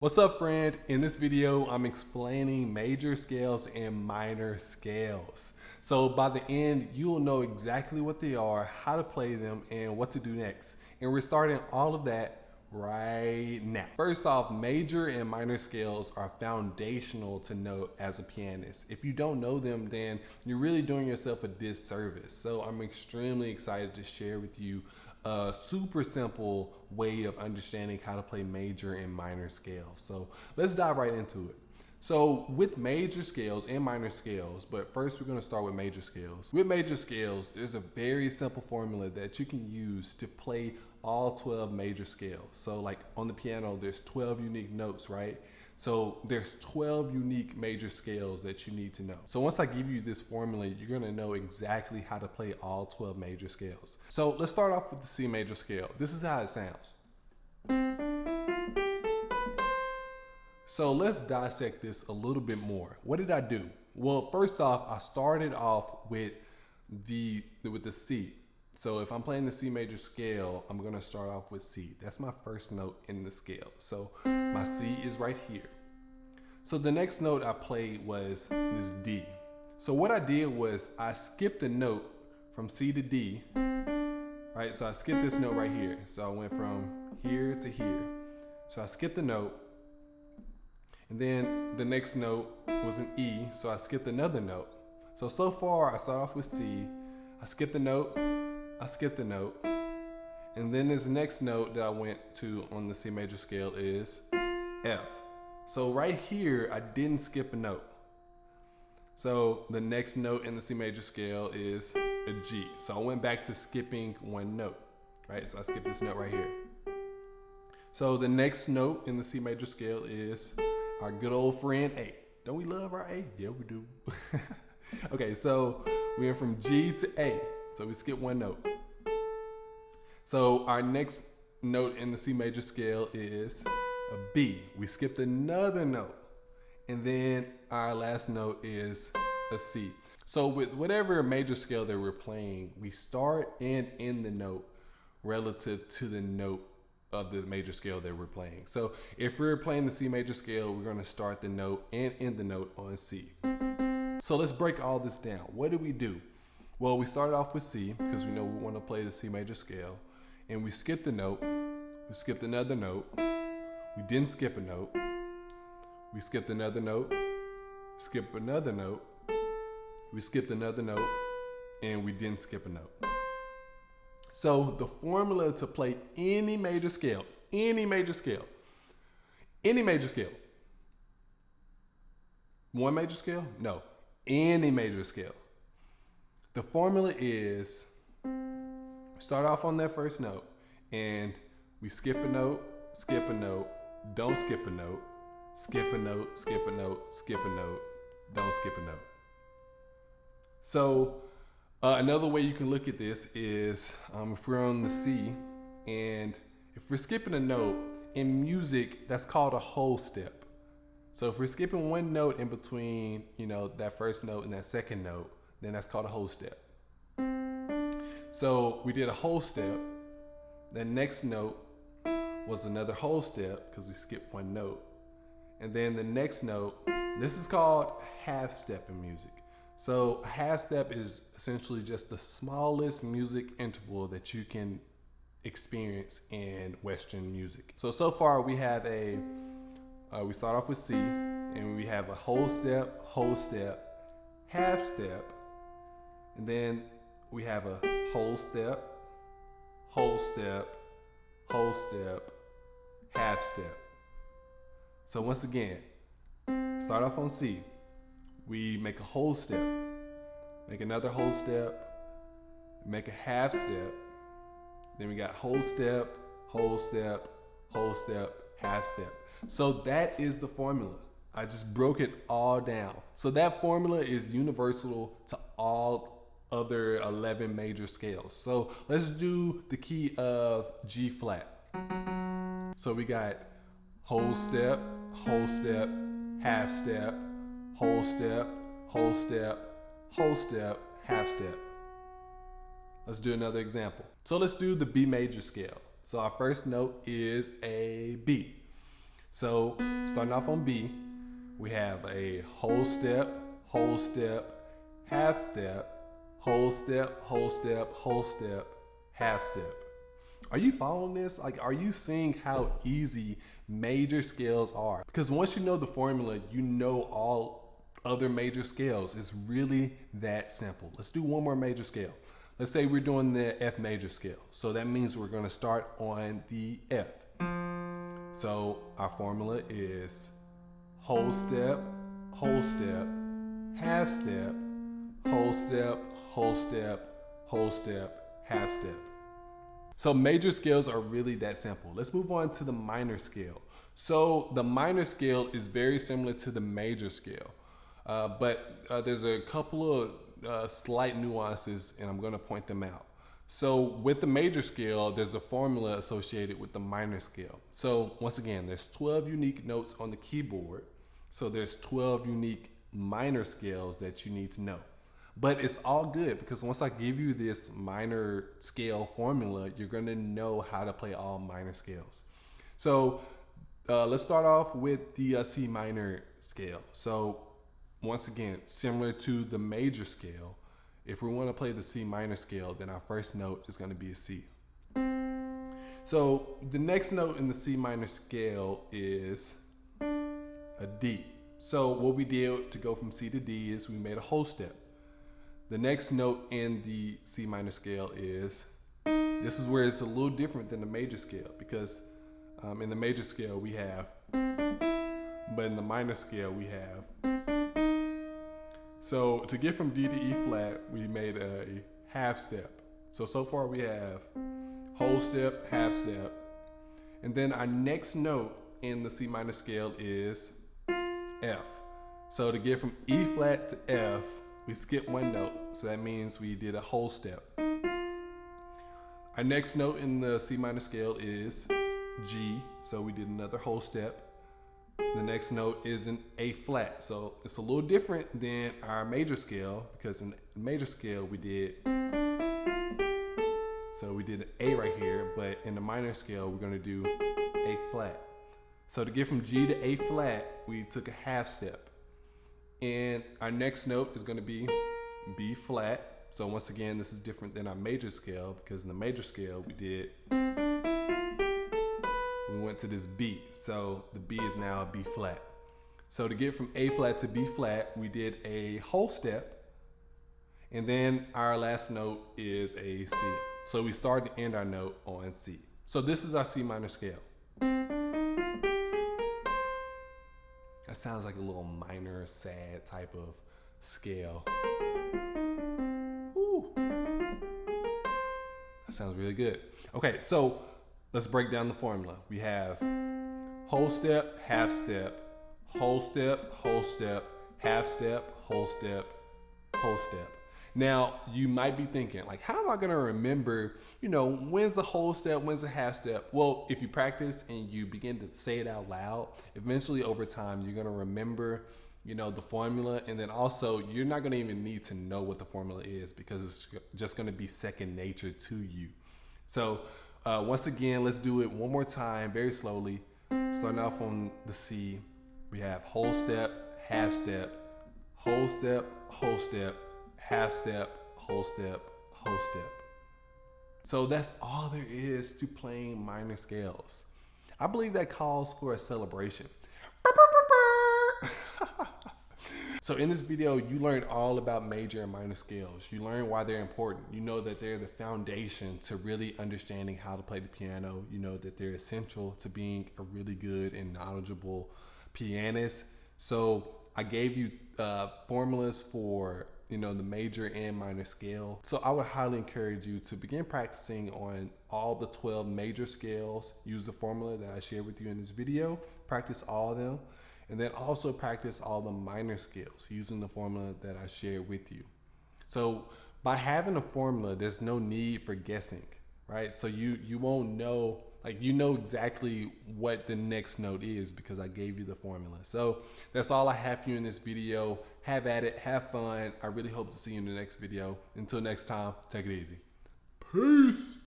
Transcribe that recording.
What's up, friend? In this video, I'm explaining major scales and minor scales. So by the end, you'll know exactly what they are, how to play them, and what to do next. And we're starting all of that right now. First off, major and minor scales are foundational to know as a pianist. If you don't know them, then you're really doing yourself a disservice. So I'm extremely excited to share with you a super simple way of understanding how to play major and minor scales. So let's dive right into it. So with major scales and minor scales, but first we're going to start with major scales. With major scales, there's a very simple formula that you can use to play all 12 major scales. So like on the piano, there's 12 unique notes, right? So there's 12 unique major scales that you need to know. So once I give you this formula, you're gonna know exactly how to play all 12 major scales. So let's start off with the C major scale. This is how it sounds. So let's dissect this a little bit more. What did I do? Well, first off, I started off with the C. So if I'm playing the C major scale, I'm gonna start off with C. That's my first note in the scale. So my C is right here. So the next note I played was this D. So what I did was I skipped a note from C to D, right? So I skipped this note right here. So I went from here to here. So I skipped a note, and then the next note was an E, so I skipped another note. So far I start off with C, I skipped a note, I skipped a note, and then this next note that I went to on the C major scale is F. So right here, I didn't skip a note. So the next note in the C major scale is a G. So I went back to skipping one note, right? So I skipped this note right here. So the next note in the C major scale is our good old friend A. Don't we love our A? Yeah, we do. Okay, so we went from G to A. So we skip one note. So our next note in the C major scale is a B. We skipped another note. And then our last note is a C. So with whatever major scale that we're playing, we start and end the note relative to the note of the major scale that we're playing. So if we're playing the C major scale, we're gonna start the note and end the note on C. So let's break all this down. What did we do? Well, we started off with C because we know we want to play the C major scale, and we skipped a note, we skipped another note, we didn't skip a note, we skipped another note, skip another note, we skipped another note, and we didn't skip a note. So the formula to play any major scale, any major scale, any major scale, one major scale? No, any major scale. The formula is start off on that first note and we skip a note, don't skip a note, skip a note, skip a note, skip a note, don't skip a note. So another way you can look at this is if we're on the C and if we're skipping a note in music, that's called a whole step. So if we're skipping one note in between, that first note and that second note, then that's called a whole step. So we did a whole step. The next note was another whole step because we skipped one note. And then the next note, this is called half step in music. So a half step is essentially just the smallest music interval that you can experience in Western music. So far we have we start off with C and we have a whole step, half step, and then we have a whole step, half step. So once again, start off on C. We make a whole step, make another whole step, make a half step, then we got whole step, half step. So that is the formula. I just broke it all down. So that formula is universal to all other 11 major scales. So let's do the key of G flat. So we got whole step, half step, whole step, half step. Let's do another example. So let's do the B major scale. So our first note is a B. So starting off on B, we have a whole step, half step, whole step, whole step, whole step, half step. Are you following this? Like, are you seeing how easy major scales are? Because once you know the formula, you know all other major scales. It's really that simple. Let's do one more major scale. Let's say we're doing the F major scale. So that means we're going to start on the F. So our formula is whole step, half step, whole step, whole step, whole step, half step. So major scales are really that simple. Let's move on to the minor scale. So the minor scale is very similar to the major scale, but there's a couple of slight nuances, and I'm going to point them out. So with the major scale, there's a formula associated with the minor scale. So once again, there's 12 unique notes on the keyboard. So there's 12 unique minor scales that you need to know. But it's all good because once I give you this minor scale formula, you're going to know how to play all minor scales. So let's start off with the C minor scale. So once again, similar to the major scale, if we want to play the C minor scale, then our first note is going to be a C. So the next note in the C minor scale is a D. So what we did to go from C to D is we made a whole step. The next note in the C minor scale is, this is where it's a little different than the major scale, because in the major scale we have, but in the minor scale we have. So to get from D to E flat, we made a half step. So far we have whole step, half step. And then our next note in the C minor scale is F. So to get from E flat to F, we skipped one note. So that means we did a whole step. Our next note in the C minor scale is G. So we did another whole step. The next note is an A flat. So it's a little different than our major scale, because in the major scale we did an A right here, but in the minor scale we're going to do A flat. So to get from G to A flat, we took a half step. And our next note is going to be B flat. So once again, this is different than our major scale, because in the major scale we went to this B. So the B is now a B flat. So to get from A flat to B flat, we did a whole step. And then our last note is a C. So we start and end our note on C. So this is our C minor scale. That sounds like a little minor, sad type of scale. Ooh. That sounds really good. Okay, so let's break down the formula. We have whole step, half step, whole step, whole step, half step, whole step, whole step. Now, you might be thinking, like, how am I going to remember, when's a whole step, when's a half step? Well, if you practice and you begin to say it out loud, eventually over time, you're going to remember, the formula. And then also, you're not going to even need to know what the formula is, because it's just going to be second nature to you. So once again, let's do it one more time, very slowly. Starting off on the C, we have whole step, half step, whole step, whole step, half step, whole step, whole step. So that's all there is to playing minor scales. I believe that calls for a celebration. So in this video, you learned all about major and minor scales. You learned why they're important. You know that they're the foundation to really understanding how to play the piano. You know that they're essential to being a really good and knowledgeable pianist. So I gave you formulas for the major and minor scale. So I would highly encourage you to begin practicing on all the 12 major scales. Use the formula that I shared with you in this video. Practice all of them. And then also practice all the minor scales using the formula that I shared with you. So by having a formula, there's no need for guessing, right? So you won't know, exactly what the next note is, because I gave you the formula. So that's all I have for you in this video. Have at it, have fun. I really hope to see you in the next video. Until next time, take it easy. Peace.